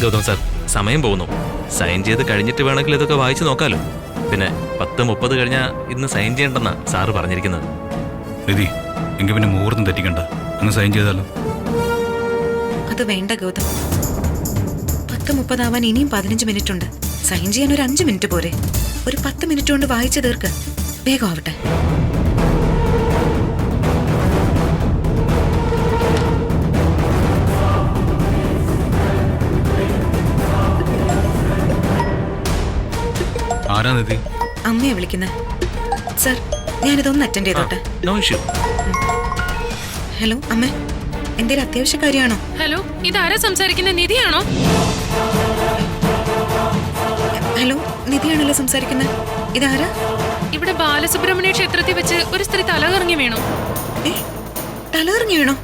Gautam sir, സമയം പോകുന്നു. Sign ചെയ്ത് കഴിഞ്ഞിട്ട് വേണമെങ്കിൽ ഇതൊക്കെ വായിച്ചു നോക്കാലോ. പിന്നെ 10:30 കഴിഞ്ഞാൽ ഇന്ന് സൈൻ ചെയ്യണ്ടെന്നാ സാറ് പറഞ്ഞിരിക്കുന്നത്. നിധി, എങ്കിൽ പിന്നെ മുഹൂർത്തം തെറ്റിക്കണ്ട, അങ്ങ് സൈൻ ചെയ്താലോ? അത് വേണ്ട ഗൗതം. 10:30 ആവാൻ ഇനിയും 15 മിനിറ്റ് ഉണ്ട്. സൈൻ ചെയ്യാൻ ഒരു 5 മിനിറ്റ് പോരെ? ഒരു 10 മിനിറ്റ് കൊണ്ട് വായിച്ചു തീർക്ക്. വേഗം ആവട്ടെ. ആരാ നിധി? അമ്മയെ വിളിക്കുന്നത്. സർ, ഞാനിതൊന്ന് അറ്റൻഡ് ചെയ്തോട്ടെ. No issue. ഹലോ അമ്മ, എന്തേലും അത്യാവശ്യ കാര്യമാണോ? ഹലോ, ഇതാരാ സംസാരിക്കുന്ന? നിധിയാണോ? ഹലോ, നിധിയാണല്ലോ സംസാരിക്കുന്നത്. ഇതാരാ? ഇവിടെ ബാലസുബ്രഹ്മണ്യ ക്ഷേത്രത്തിൽ വെച്ച് ഒരു സ്ത്രീ തലകറങ്ങി വീണു. തലകറങ്ങി വീണോ?